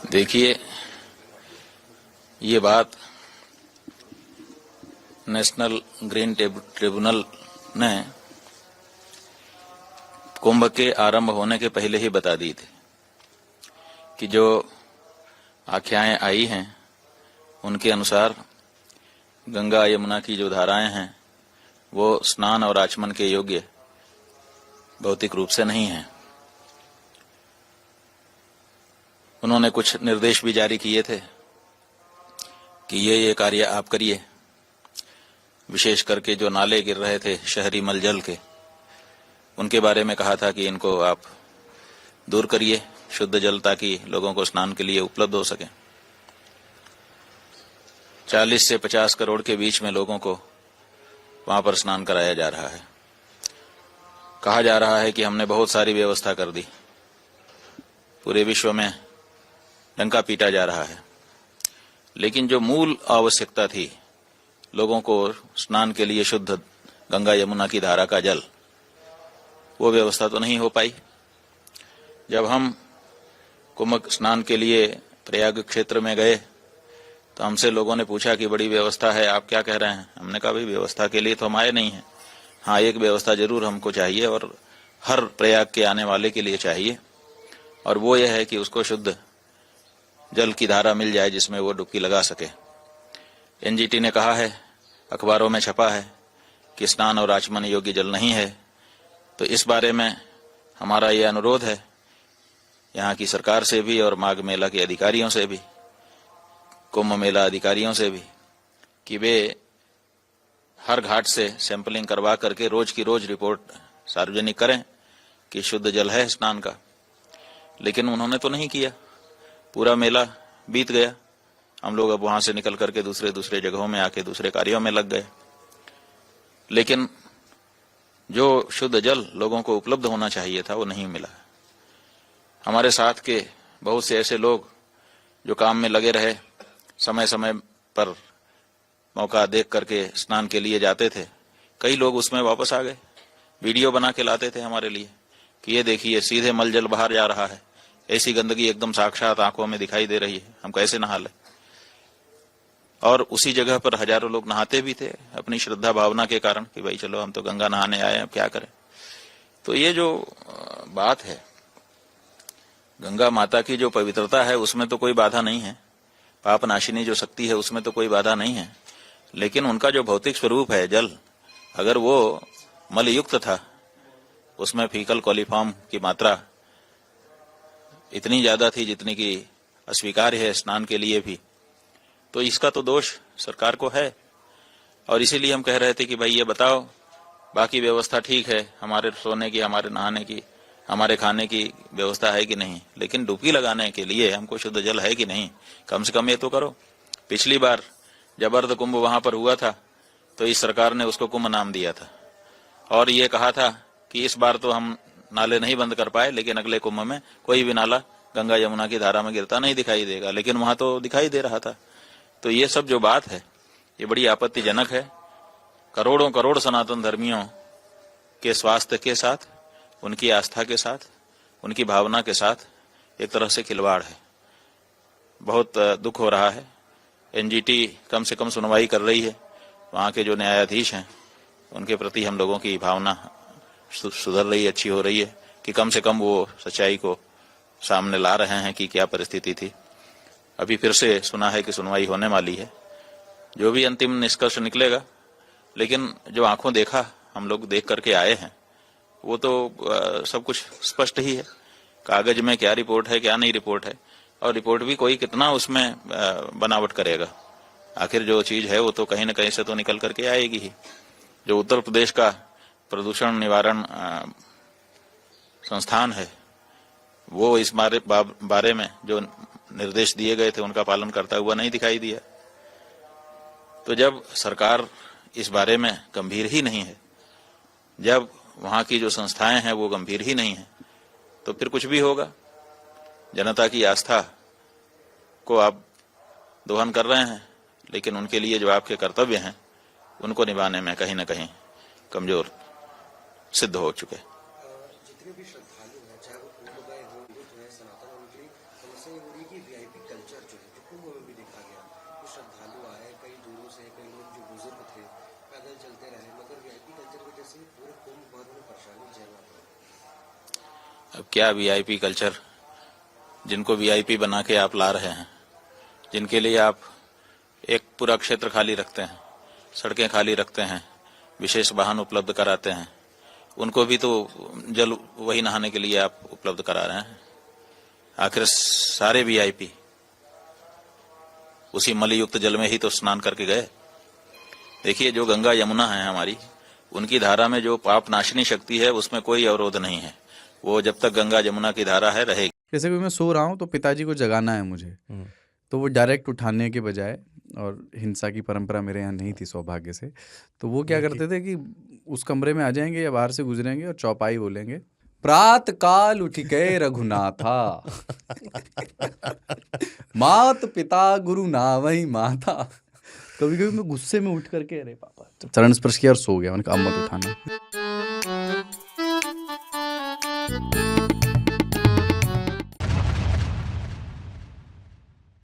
देखिए, ये बात नेशनल ग्रीन ट्रिब्यूनल ने कुंभ के आरंभ होने के पहले ही बता दी थी कि जो आख्याएं आई हैं उनके अनुसार गंगा यमुना की जो धाराएं हैं वो स्नान और आचमन के योग्य भौतिक रूप से नहीं हैं। उन्होंने कुछ निर्देश भी जारी किए थे कि ये कार्य आप करिए। विशेष करके जो नाले गिर रहे थे शहरी मलजल के, उनके बारे में कहा था कि इनको आप दूर करिए, शुद्ध जल ताकि लोगों को स्नान के लिए उपलब्ध हो सके। 40 से 50 करोड़ के बीच में लोगों को वहां पर स्नान कराया जा रहा है। कहा जा रहा है कि हमने बहुत सारी व्यवस्था कर दी, पूरे विश्व में डंका पीटा जा रहा है, लेकिन जो मूल आवश्यकता थी लोगों को स्नान के लिए शुद्ध गंगा यमुना की धारा का जल, वो व्यवस्था तो नहीं हो पाई। जब हम कुंभ स्नान के लिए प्रयाग क्षेत्र में गए तो हमसे लोगों ने पूछा कि बड़ी व्यवस्था है, आप क्या कह रहे हैं। हमने कहा भाई व्यवस्था के लिए तो हम आए नहीं हैं, हाँ एक व्यवस्था जरूर हमको चाहिए और हर प्रयाग के आने वाले के लिए चाहिए, और वो यह है कि उसको शुद्ध जल की धारा मिल जाए जिसमें वो डुबकी लगा सके। एनजीटी ने कहा है, अखबारों में छपा है कि स्नान और आचमन योग्य जल नहीं है। तो इस बारे में हमारा ये अनुरोध है यहाँ की सरकार से भी और माघ मेला के अधिकारियों से भी, कुंभ मेला अधिकारियों से भी, कि वे हर घाट से सैंपलिंग करवा करके रोज की रोज रिपोर्ट सार्वजनिक करें कि शुद्ध जल है स्नान का। लेकिन उन्होंने तो नहीं किया। पूरा मेला बीत गया, हम लोग अब वहां से निकल करके दूसरे जगहों में आके दूसरे कार्यों में लग गए, लेकिन जो शुद्ध जल लोगों को उपलब्ध होना चाहिए था वो नहीं मिला। हमारे साथ के बहुत से ऐसे लोग जो काम में लगे रहे, समय समय पर मौका देख करके स्नान के लिए जाते थे, कई लोग उसमें वापस आ गए, वीडियो बना के लाते थे हमारे लिए कि ये देखिए सीधे मल जल बाहर जा रहा है, ऐसी गंदगी एकदम साक्षात आंखों में दिखाई दे रही है, हम कैसे नहा लें। और उसी जगह पर हजारों लोग नहाते भी थे अपनी श्रद्धा भावना के कारण कि भाई चलो हम तो गंगा नहाने आए हैं, अब क्या करें। तो ये जो बात है, गंगा माता की जो पवित्रता है उसमें तो कोई बाधा नहीं है, पाप नाशिनी जो शक्ति है उसमें तो कोई बाधा नहीं है, लेकिन उनका जो भौतिक स्वरूप है जल, अगर वो मलयुक्त था, उसमें फीकल कोलिफॉर्म की मात्रा इतनी ज्यादा थी जितनी कि अस्वीकार्य है स्नान के लिए भी, तो इसका तो दोष सरकार को है। और इसीलिए हम कह रहे थे कि भाई ये बताओ, बाकी व्यवस्था ठीक है, हमारे सोने की, हमारे नहाने की, हमारे खाने की व्यवस्था है कि नहीं, लेकिन डुबकी लगाने के लिए हमको शुद्ध जल है कि नहीं, कम से कम ये तो करो। पिछली बार जब अर्ध कुंभ वहां पर हुआ था तो इस सरकार ने उसको कुंभ नाम दिया था और ये कहा था कि इस बार तो हम नाले नहीं बंद कर पाए, लेकिन अगले कुंभ में कोई भी नाला गंगा यमुना की धारा में गिरता नहीं दिखाई देगा, लेकिन वहां तो दिखाई दे रहा था। तो ये सब जो बात है ये बड़ी आपत्तिजनक है। करोड़ों करोड़ सनातन धर्मियों के स्वास्थ्य के साथ, उनकी आस्था के साथ, उनकी भावना के साथ एक तरह से खिलवाड़ है। बहुत दुख हो रहा है। एनजीटी कम से कम सुनवाई कर रही है, वहां के जो न्यायाधीश हैं उनके प्रति हम लोगों की भावना सुधर रही, अच्छी हो रही है कि कम से कम वो सच्चाई को सामने ला रहे हैं कि क्या परिस्थिति थी। अभी फिर से सुना है कि सुनवाई होने वाली है, जो भी अंतिम निष्कर्ष निकलेगा, लेकिन जो आंखों देखा हम लोग देख करके आए हैं वो तो सब कुछ स्पष्ट ही है। कागज में क्या रिपोर्ट है क्या नहीं रिपोर्ट है, और रिपोर्ट भी कोई कितना उसमें बनावट करेगा, आखिर जो चीज है वो तो कहीं न कहीं से तो निकल करके आएगी ही। जो उत्तर प्रदेश का प्रदूषण निवारण संस्थान है वो इस बारे में जो निर्देश दिए गए थे उनका पालन करता हुआ नहीं दिखाई दिया। तो जब सरकार इस बारे में गंभीर ही नहीं है, जब वहां की जो संस्थाएं हैं वो गंभीर ही नहीं है, तो फिर कुछ भी होगा। जनता की आस्था को आप दोहन कर रहे हैं, लेकिन उनके लिए जो आपके कर्तव्य हैं उनको निभाने में कहीं न कहीं कमजोर सिद्ध हो चुके। जितने भी श्रद्धालु हैं, चाहे वो कुंभ गए हो, हिंदू हैं, सनातन, उनकी समस्या ये हो रही है ये वीआईपी कल्चर जो है जो कुंभ में भी देखा गया, कुछ श्रद्धालु आए कई दूरों से, कई लोग जो बुजुर्ग थे पैदल चलते रहे, मगर वीआईपी कल्चर की वजह से पूरे कुंभ भर में परेशानी झेलना पड़ा। अब क्या वीआईपी कल्चर, जिनको वीआईपी बना के आप ला रहे हैं, जिनके लिए आप एक पूरा क्षेत्र खाली रखते हैं, सड़कें खाली रखते हैं, विशेष वाहन उपलब्ध कराते हैं, उनको भी तो जल वही नहाने के लिए आप उपलब्ध करा रहे हैं। आखिर सारे वीआईपी उसी मलयुक्त जल में ही तो स्नान करके गए। देखिए, जो गंगा यमुना है हमारी, उनकी धारा में जो पाप नाशनी शक्ति है उसमें कोई अवरोध नहीं है। वो जब तक गंगा यमुना की धारा है रहेगी। जैसे कि मैं सो रहा हूँ तो पिताजी को जगाना है मुझे, तो वो डायरेक्ट उठाने के बजाय, और हिंसा की परंपरा मेरे यहाँ नहीं थी सौभाग्य से, तो वो क्या करते थे कि उस कमरे में आ जाएंगे या बाहर से गुजरेंगे और चौपाई बोलेंगे, प्रात काल उठ गए रघुनाथा मात पिता गुरु नावई माता। कभी कभी मैं गुस्से में उठ करके अरे पापा, चरण स्पर्श किया और सो गया। मैंने कहा अब मत उठाना।